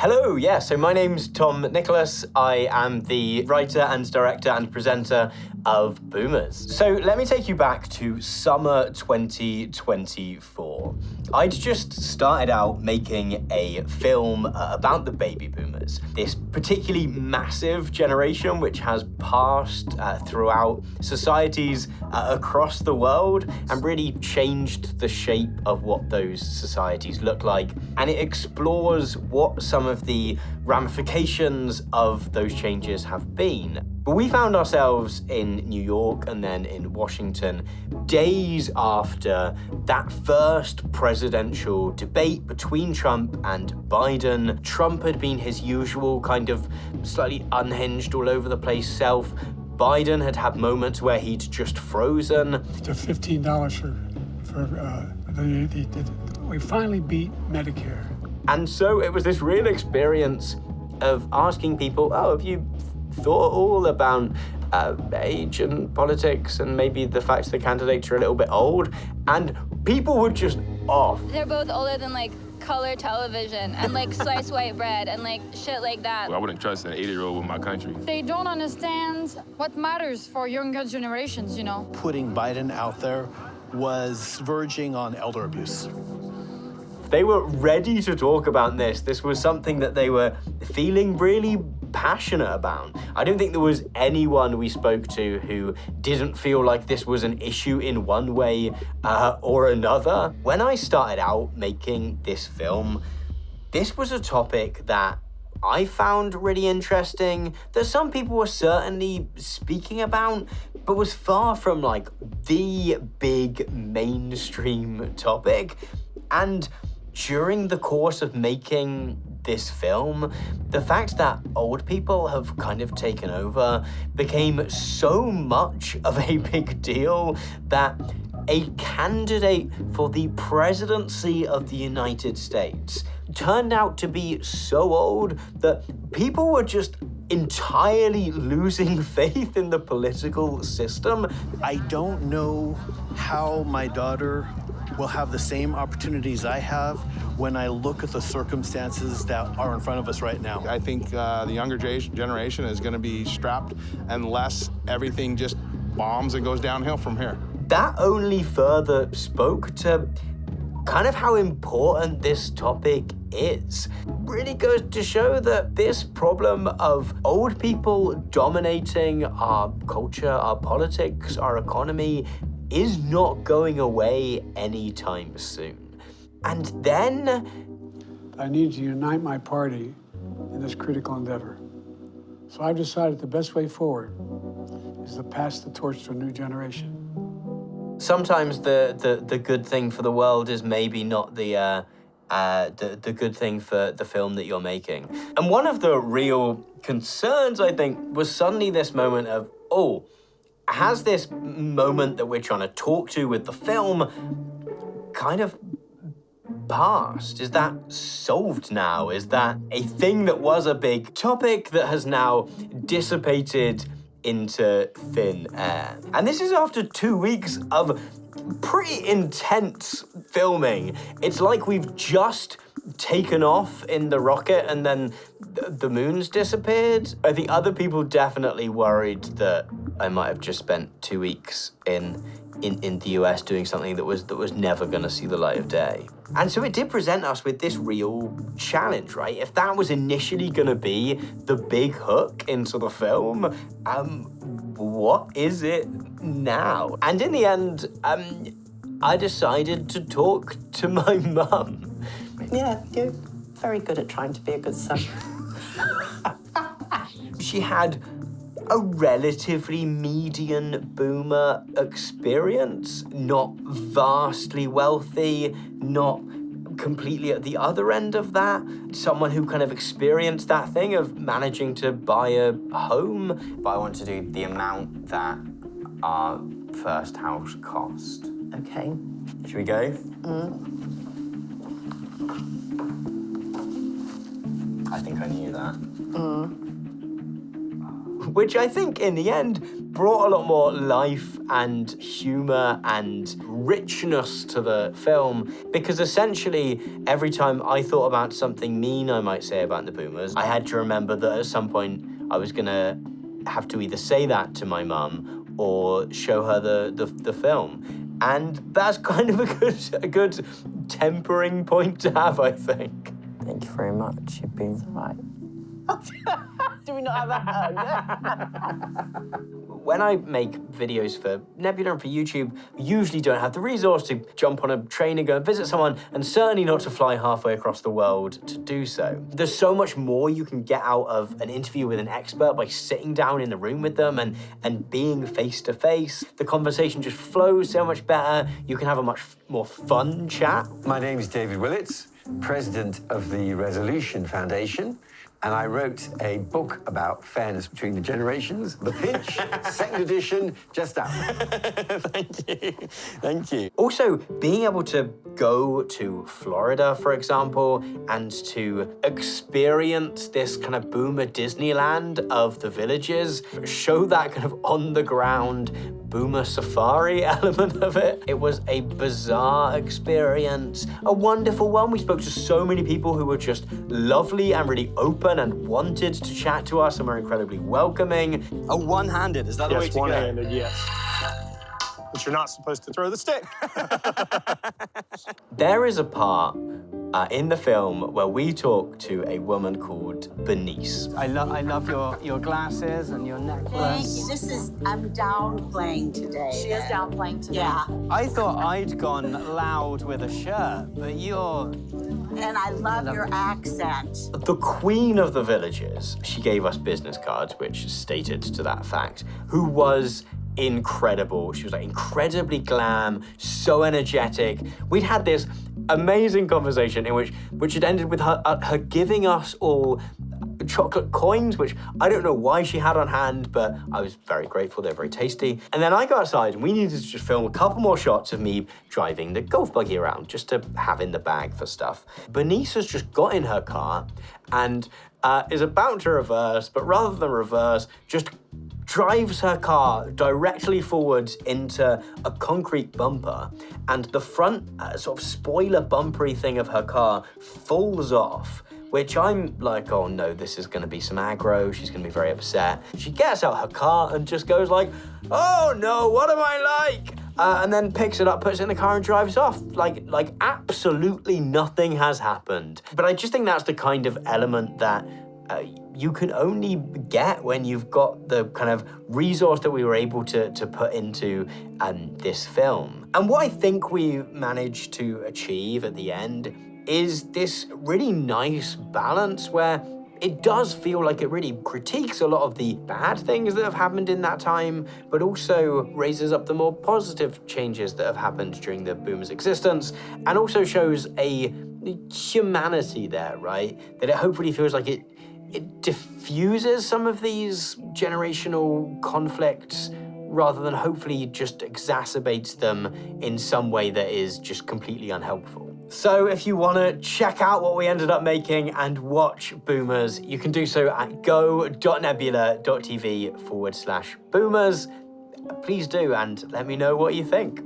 Hello, yeah, so my name's Tom Nicholas. I am the writer and director and presenter of Boomers. So let me take you back to summer 2024. I'd just started out making a film about the baby boomers, this particularly massive generation which has passed throughout societies across the world and really changed the shape of what those societies look like. And it explores what some of the ramifications of those changes have been. But we found ourselves in New York and then in Washington days after that first presidential debate between Trump and Biden. Trump had been his usual kind of slightly unhinged, all over the place self. Biden had had moments where he'd just frozen. The $15 we finally beat Medicare. And so it was this real experience of asking people, oh, have you thought all about age and politics and maybe the fact the candidates are a little bit old? And people were just off. They're both older than like color television and like sliced white bread and like shit like that. Well, I wouldn't trust an 80-year-old with my country. They don't understand what matters for younger generations, you know. Putting Biden out there was verging on elder abuse. They were ready to talk about this. This was something that they were feeling really passionate about. I don't think there was anyone we spoke to who didn't feel like this was an issue in one way or another. When I started out making this film, this was a topic that I found really interesting, that some people were certainly speaking about, but was far from like the big mainstream topic. And during the course of making this film, the fact that old people have kind of taken over became so much of a big deal that a candidate for the presidency of the United States turned out to be so old that people were just entirely losing faith in the political system. I don't know how my daughter will have the same opportunities I have when I look at the circumstances that are in front of us right now. I think the younger generation is going to be strapped unless everything just bombs and goes downhill from here. That only further spoke to kind of how important this topic is. Really goes to show that this problem of old people dominating our culture, our politics, our economy is not going away anytime soon. And then I need to unite my party in this critical endeavor. So I've decided the best way forward is to pass the torch to a new generation. sometimes the good thing for the world is maybe not the good thing for the film that you're making. And one of the real concerns, I think, was suddenly this moment of, oh, has this moment that we're trying to talk to with the film kind of passed? Is that solved now? Is that a thing that was a big topic that has now dissipated into thin air? And this is after 2 weeks of pretty intense filming. It's like we've just taken off in the rocket and then the moon's disappeared. I think other people definitely worried that I might have just spent 2 weeks in the US doing something that was never going to see the light of day. And so it did present us with this real challenge, right? If that was initially going to be the big hook into the film, what is it now? And in the end, I decided to talk to my mum. Yeah, you're very good at trying to be a good son. She had a relatively median boomer experience, not vastly wealthy, not completely at the other end of that. Someone who kind of experienced that thing of managing to buy a home. But I want to do the amount that our first house cost. Okay. Should we go? I think I knew that. Which I think in the end brought a lot more life and humor and richness to the film, because essentially every time I thought about something mean I might say about the boomers, I had to remember that at some point I was gonna have to either say that to my mum or show her the film. And that's kind of a good tempering point to have, I think. Thank you very much. You've been right. Do we not have a hug? When I make videos for Nebula and for YouTube, I usually don't have the resource to jump on a train and go and visit someone, and certainly not to fly halfway across the world to do so. There's so much more you can get out of an interview with an expert by sitting down in the room with them and being face to face. The conversation just flows so much better. You can have a much more fun chat. My name is David Willits, president of the Resolution Foundation, and I wrote a book about fairness between the generations, The Pinch, second edition, just out. Thank you. Thank you. Also, being able to go to Florida, for example, and to experience this kind of boomer Disneyland of the villages, show that kind of on-the-ground boomer safari element of it. It was a bizarre experience, a wonderful one. We spoke to so many people who were just lovely and really open and wanted to chat to us and were incredibly welcoming. A one-handed, is that the way to go? Yes, one-handed, yes. But you're not supposed to throw the stick. There is a part in the film where we talk to a woman called Bernice. I love your glasses and your necklace. I'm downplaying today. She is downplaying today. Yeah. I thought I'd gone loud with a shirt, but you're... And I love your accent. The queen of the villages, she gave us business cards, which stated to that fact, who was incredible. She was like incredibly glam, so energetic. We'd had this amazing conversation in which it ended with her giving us all chocolate coins, which I don't know why she had on hand, but I was very grateful. They're very tasty. And then I go outside and we needed to just film a couple more shots of me driving the golf buggy around just to have in the bag for stuff. Bernice has just got in her car and is about to reverse, but rather than reverse, just drives her car directly forwards into a concrete bumper, and the front sort of spoiler bumpery thing of her car falls off, which I'm like, oh no, this is gonna be some aggro, she's gonna be very upset. She gets out her car and just goes like, oh no, what am I like? And then picks it up, puts it in the car and drives off. Like absolutely nothing has happened. But I just think that's the kind of element that you can only get when you've got the kind of resource that we were able to put into this film. And what I think we managed to achieve at the end is this really nice balance where it does feel like it really critiques a lot of the bad things that have happened in that time, but also raises up the more positive changes that have happened during the boomers' existence, and also shows a humanity there, right? That it hopefully feels like it diffuses some of these generational conflicts rather than hopefully just exacerbates them in some way that is just completely unhelpful. So if you want to check out what we ended up making and watch Boomers, you can do so at go.nebula.tv/boomers. Please do, and let me know what you think.